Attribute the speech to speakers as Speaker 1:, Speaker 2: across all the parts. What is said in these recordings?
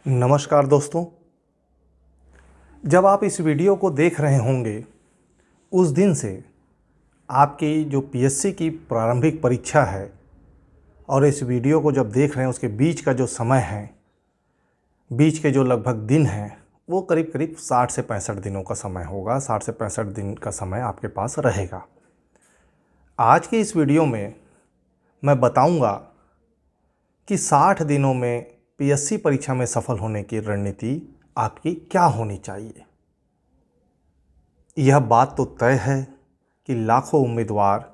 Speaker 1: नमस्कार दोस्तों। जब आप इस वीडियो को देख रहे होंगे उस दिन से आपकी जो पीएससी की प्रारंभिक परीक्षा है और इस वीडियो को जब देख रहे हैं उसके बीच का जो समय है, बीच के जो लगभग दिन हैं, वो करीब करीब 60 से 65 दिनों का समय होगा। 60 से 65 दिन का समय आपके पास रहेगा। आज की इस वीडियो में मैं बताऊंगा कि 60 दिनों में पीएससी परीक्षा में सफल होने की रणनीति आपकी क्या होनी चाहिए। यह बात तो तय है कि लाखों उम्मीदवार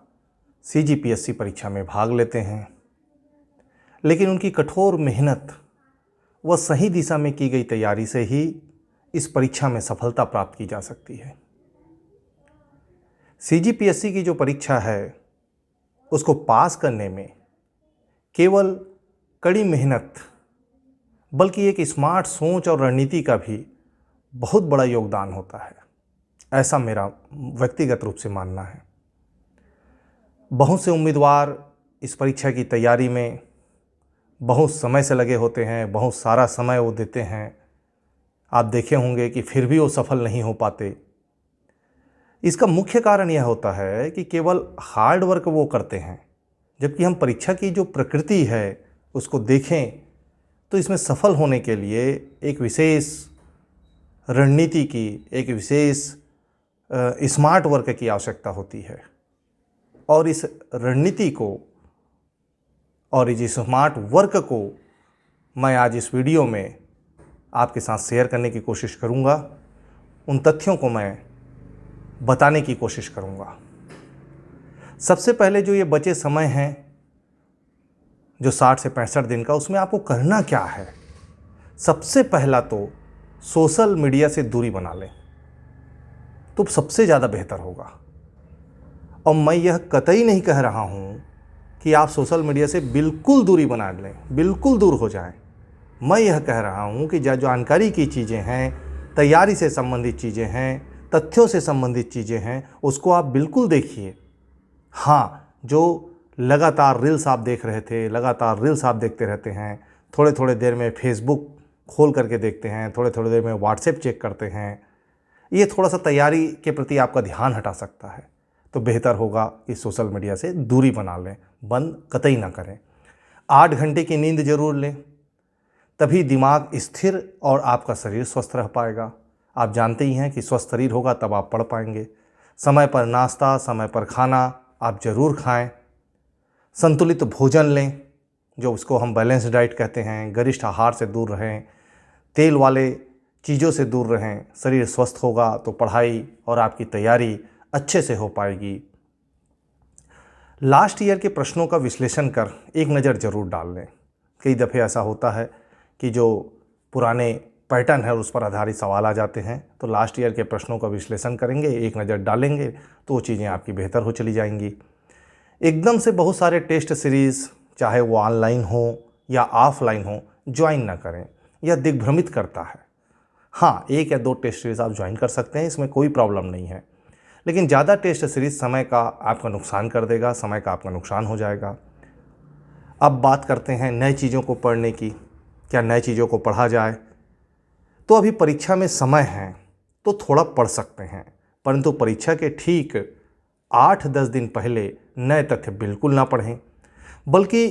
Speaker 1: सीजीपीएससी परीक्षा में भाग लेते हैं, लेकिन उनकी कठोर मेहनत व सही दिशा में की गई तैयारी से ही इस परीक्षा में सफलता प्राप्त की जा सकती है। सीजीपीएससी की जो परीक्षा है उसको पास करने में केवल कड़ी मेहनत बल्कि एक स्मार्ट सोच और रणनीति का भी बहुत बड़ा योगदान होता है, ऐसा मेरा व्यक्तिगत रूप से मानना है। बहुत से उम्मीदवार इस परीक्षा की तैयारी में बहुत समय से लगे होते हैं, बहुत सारा समय वो देते हैं। आप देखे होंगे कि फिर भी वो सफल नहीं हो पाते। इसका मुख्य कारण यह होता है कि केवल हार्ड वर्क वो करते हैं, जबकि हम परीक्षा की जो प्रकृति है उसको देखें तो इसमें सफल होने के लिए एक विशेष रणनीति की, एक विशेष स्मार्ट वर्क की आवश्यकता होती है। और इस रणनीति को और इस स्मार्ट वर्क को मैं आज इस वीडियो में आपके साथ शेयर करने की कोशिश करूंगा। उन तथ्यों को मैं बताने की कोशिश करूंगा। सबसे पहले जो ये बचे समय हैं, जो 60 से 65 दिन का, उसमें आपको करना क्या है। सबसे पहला तो सोशल मीडिया से दूरी बना लें तो सबसे ज़्यादा बेहतर होगा। और मैं यह कतई नहीं कह रहा हूँ कि आप सोशल मीडिया से बिल्कुल दूरी बना लें, बिल्कुल दूर हो जाएं। मैं यह कह रहा हूँ कि जो जानकारी की चीज़ें हैं, तैयारी से संबंधित चीज़ें हैं, तथ्यों से संबंधित चीज़ें हैं, उसको आप बिल्कुल देखिए। हाँ, जो लगातार रील्स आप देख रहे थे, लगातार रील्स आप देखते रहते हैं, थोड़े थोड़े देर में फेसबुक खोल करके देखते हैं, थोड़े थोड़े देर में व्हाट्सएप चेक करते हैं, ये थोड़ा सा तैयारी के प्रति आपका ध्यान हटा सकता है। तो बेहतर होगा कि सोशल मीडिया से दूरी बना लें, बंद कतई ना करें। 8 घंटे की नींद जरूर लें, तभी दिमाग स्थिर और आपका शरीर स्वस्थ रह पाएगा। आप जानते ही हैं कि स्वस्थ शरीर होगा तब आप पढ़ पाएंगे। समय पर नाश्ता, समय पर खाना आप ज़रूर खाएं। संतुलित भोजन लें, जो उसको हम बैलेंस डाइट कहते हैं। गरिष्ठ आहार से दूर रहें, तेल वाले चीज़ों से दूर रहें। शरीर स्वस्थ होगा तो पढ़ाई और आपकी तैयारी अच्छे से हो पाएगी। लास्ट ईयर के प्रश्नों का विश्लेषण कर एक नज़र ज़रूर डाल लें। कई दफ़े ऐसा होता है कि जो पुराने पैटर्न है उस पर आधारित सवाल आ जाते हैं, तो लास्ट ईयर के प्रश्नों का विश्लेषण करेंगे, एक नज़र डालेंगे तो वो चीज़ें आपकी बेहतर हो चली जाएंगी। एकदम से बहुत सारे टेस्ट सीरीज़, चाहे वो ऑनलाइन हो या ऑफलाइन हो, ज्वाइन ना करें। यह दिग्भ्रमित करता है। हाँ, 1 या 2 टेस्ट सीरीज़ आप ज्वाइन कर सकते हैं, इसमें कोई प्रॉब्लम नहीं है, लेकिन ज़्यादा टेस्ट सीरीज़ समय का आपका नुकसान कर देगा, समय का आपका नुकसान हो जाएगा। अब बात करते हैं नए चीज़ों को पढ़ने की। क्या नए चीज़ों को पढ़ा जाए? तो अभी परीक्षा में समय है तो थोड़ा पढ़ सकते हैं, परंतु परीक्षा के ठीक 8-10 दिन पहले नए तथ्य बिल्कुल ना पढ़ें, बल्कि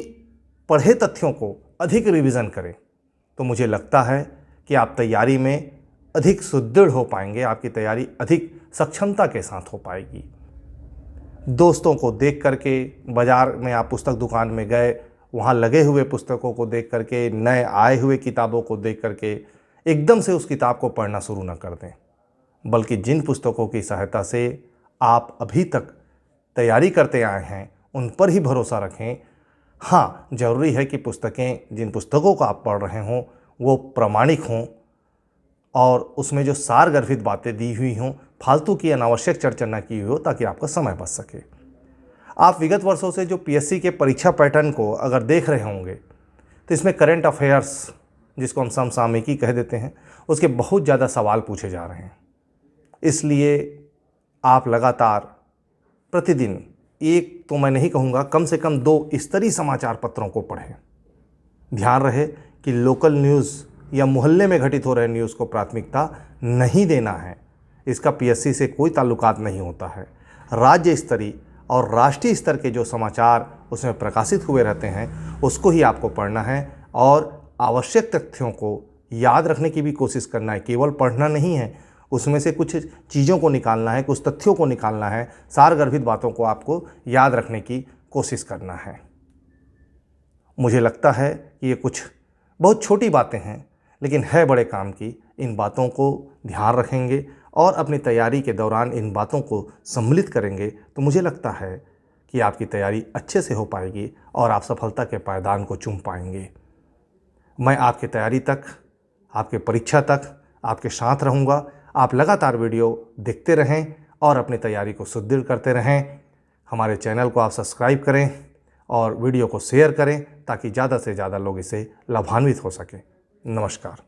Speaker 1: पढ़े तथ्यों को अधिक रिवीजन करें। तो मुझे लगता है कि आप तैयारी में अधिक सुदृढ़ हो पाएंगे, आपकी तैयारी अधिक सक्षमता के साथ हो पाएगी। दोस्तों को देख करके, बाज़ार में आप पुस्तक दुकान में गए, वहाँ लगे हुए पुस्तकों को देख करके, नए आए हुए किताबों को देख करके एकदम से उस किताब को पढ़ना शुरू न कर दें, बल्कि जिन पुस्तकों की सहायता से आप अभी तक तैयारी करते आए हैं उन पर ही भरोसा रखें। हाँ, ज़रूरी है कि पुस्तकें, जिन पुस्तकों को आप पढ़ रहे हों वो प्रामाणिक हों और उसमें जो सार गर्भित बातें दी हुई हों, फालतू की अनावश्यक चर्चा न की हुई हो, ताकि आपका समय बच सके। आप विगत वर्षों से जो पीएससी के परीक्षा पैटर्न को अगर देख रहे होंगे तो इसमें करंट अफेयर्स, जिसको हम समसामयिकी कह देते हैं, उसके बहुत ज़्यादा सवाल पूछे जा रहे हैं। इसलिए आप लगातार प्रतिदिन, एक तो मैं नहीं कहूँगा, कम से कम 2 स्तरीय समाचार पत्रों को पढ़ें। ध्यान रहे कि लोकल न्यूज़ या मोहल्ले में घटित हो रहे न्यूज़ को प्राथमिकता नहीं देना है। इसका पीएससी से कोई ताल्लुकात नहीं होता है। राज्य स्तरीय और राष्ट्रीय स्तर के जो समाचार उसमें प्रकाशित हुए रहते हैं उसको ही आपको पढ़ना है और आवश्यक तथ्यों को याद रखने की भी कोशिश करना है। केवल पढ़ना नहीं है, उसमें से कुछ चीज़ों को निकालना है, कुछ तथ्यों को निकालना है, सारगर्भित बातों को आपको याद रखने की कोशिश करना है। मुझे लगता है कि ये कुछ बहुत छोटी बातें हैं लेकिन है बड़े काम की। इन बातों को ध्यान रखेंगे और अपनी तैयारी के दौरान इन बातों को सम्मिलित करेंगे तो मुझे लगता है कि आपकी तैयारी अच्छे से हो पाएगी और आप सफलता के पायदान को चूम पाएंगे। मैं आपकी तैयारी तक, आपके परीक्षा तक आपके साथ रहूँगा। आप लगातार वीडियो देखते रहें और अपनी तैयारी को सुदृढ़ करते रहें। हमारे चैनल को आप सब्सक्राइब करें और वीडियो को शेयर करें ताकि ज़्यादा से ज़्यादा लोग इससे लाभान्वित हो सकें। नमस्कार।